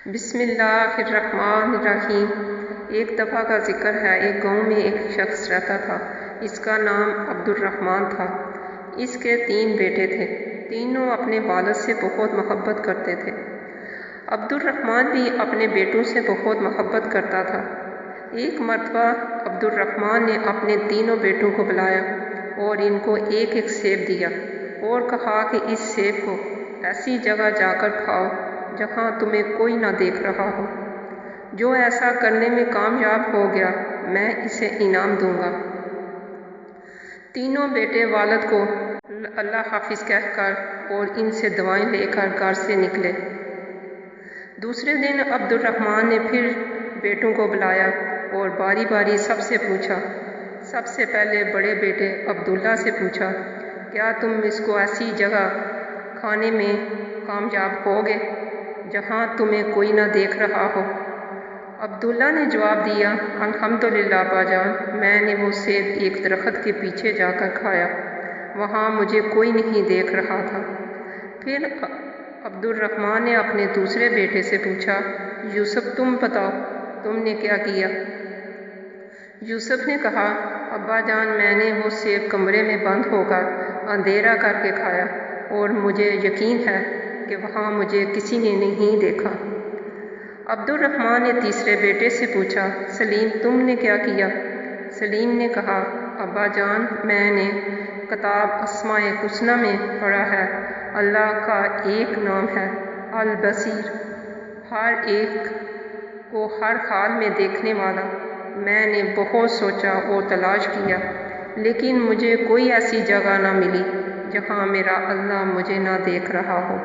بسم اللہ الرحمن الرحیم۔ ایک دفعہ کا ذکر ہے، ایک گاؤں میں ایک شخص رہتا تھا۔ اس کا نام عبد الرحمن تھا۔ اس کے 3 بیٹے تھے۔ تینوں اپنے والد سے بہت محبت کرتے تھے۔ عبد الرحمن بھی اپنے بیٹوں سے بہت محبت کرتا تھا۔ ایک مرتبہ عبد الرحمن نے اپنے تینوں بیٹوں کو بلایا اور ان کو ایک ایک سیب دیا اور کہا کہ اس سیب کو ایسی جگہ جا کر کھاؤ جہاں تمہیں کوئی نہ دیکھ رہا ہو۔ جو ایسا کرنے میں کامیاب ہو گیا میں اسے انعام دوں گا۔ تینوں بیٹے والد کو اللہ حافظ کہہ کر اور ان سے دعائیں لے کر گھر سے نکلے۔ دوسرے دن عبد الرحمن نے پھر بیٹوں کو بلایا اور باری باری سب سے پوچھا۔ سب سے پہلے بڑے بیٹے عبداللہ سے پوچھا، کیا تم اس کو ایسی جگہ کھانے میں کامیاب ہوگے جہاں تمہیں کوئی نہ دیکھ رہا ہو؟ عبداللہ نے جواب دیا، الحمدللہ ابا جان، میں نے وہ سیب ایک درخت کے پیچھے جا کر کھایا، وہاں مجھے کوئی نہیں دیکھ رہا تھا۔ پھر عبد الرحمن نے اپنے دوسرے بیٹے سے پوچھا، یوسف تم بتاؤ تم نے کیا کیا؟ یوسف نے کہا، ابا جان میں نے وہ سیب کمرے میں بند ہو کر اندھیرا کر کے کھایا اور مجھے یقین ہے کہ وہاں مجھے کسی نے نہیں دیکھا۔ عبد الرحمن نے تیسرے بیٹے سے پوچھا، سلیم تم نے کیا کیا؟ سلیم نے کہا، ابا جان میں نے کتاب اسماء الحسنی میں پڑھا ہے، اللہ کا ایک نام ہے البصیر، ہر ایک کو ہر حال میں دیکھنے والا۔ میں نے بہت سوچا اور تلاش کیا لیکن مجھے کوئی ایسی جگہ نہ ملی جہاں میرا اللہ مجھے نہ دیکھ رہا ہو۔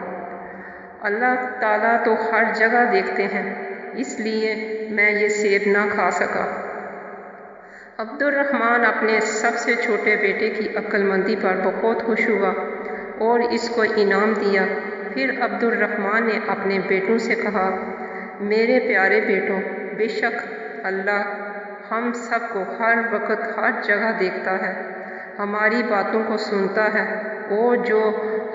اللہ تعالیٰ تو ہر جگہ دیکھتے ہیں، اس لیے میں یہ سیب نہ کھا سکا۔ عبد الرحمن اپنے سب سے چھوٹے بیٹے کی عقل مندی پر بہت خوش ہوا اور اس کو انعام دیا۔ پھر عبد الرحمن نے اپنے بیٹوں سے کہا، میرے پیارے بیٹوں، بے شک اللہ ہم سب کو ہر وقت ہر جگہ دیکھتا ہے، ہماری باتوں کو سنتا ہے اور جو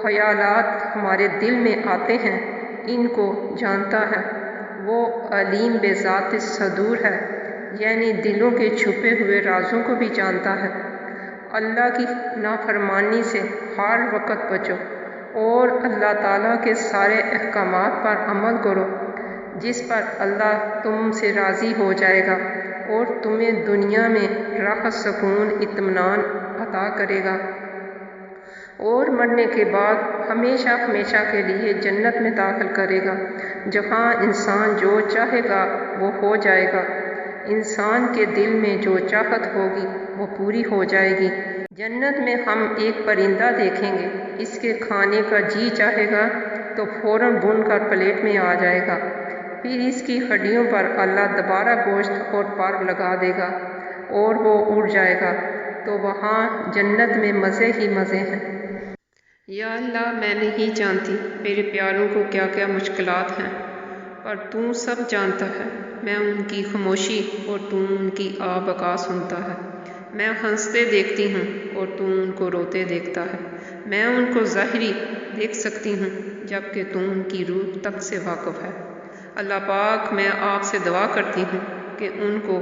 خیالات ہمارے دل میں آتے ہیں ان کو جانتا ہے۔ وہ علیم بذات الصدور ہے، یعنی دلوں کے چھپے ہوئے رازوں کو بھی جانتا ہے۔ اللہ کی نافرمانی سے ہر وقت بچو اور اللہ تعالیٰ کے سارے احکامات پر عمل کرو، جس پر اللہ تم سے راضی ہو جائے گا اور تمہیں دنیا میں راحت، سکون، اطمینان عطا کرے گا اور مرنے کے بعد ہمیشہ ہمیشہ کے لیے جنت میں داخل کرے گا، جہاں انسان جو چاہے گا وہ ہو جائے گا۔ انسان کے دل میں جو چاہت ہوگی وہ پوری ہو جائے گی۔ جنت میں ہم ایک پرندہ دیکھیں گے، اس کے کھانے کا جی چاہے گا تو فوراً بن کر پلیٹ میں آ جائے گا، پھر اس کی ہڈیوں پر اللہ دوبارہ گوشت اور پر لگا دے گا اور وہ اڑ جائے گا، تو وہاں جنت میں مزے ہی مزے ہیں۔ یا اللہ میں نہیں جانتی میرے پیاروں کو کیا کیا مشکلات ہیں، پر تو سب جانتا ہے۔ میں ان کی خاموشی اور تو ان کی آ بکا سنتا ہے۔ میں ہنستے دیکھتی ہوں اور تو ان کو روتے دیکھتا ہے۔ میں ان کو ظاہری دیکھ سکتی ہوں جبکہ تو ان کی روح تک سے واقف ہے۔ اللہ پاک میں آپ سے دعا کرتی ہوں کہ ان کو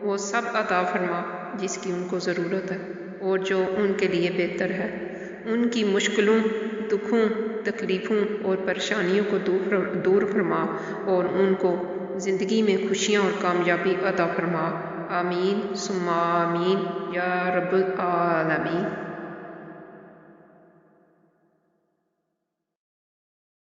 وہ سب عطا فرما جس کی ان کو ضرورت ہے اور جو ان کے لیے بہتر ہے۔ ان کی مشکلوں، دکھوں، تکلیفوں اور پریشانیوں کو دور فرما اور ان کو زندگی میں خوشیاں اور کامیابی عطا فرما۔ آمین ثم آمین یا رب العالمین۔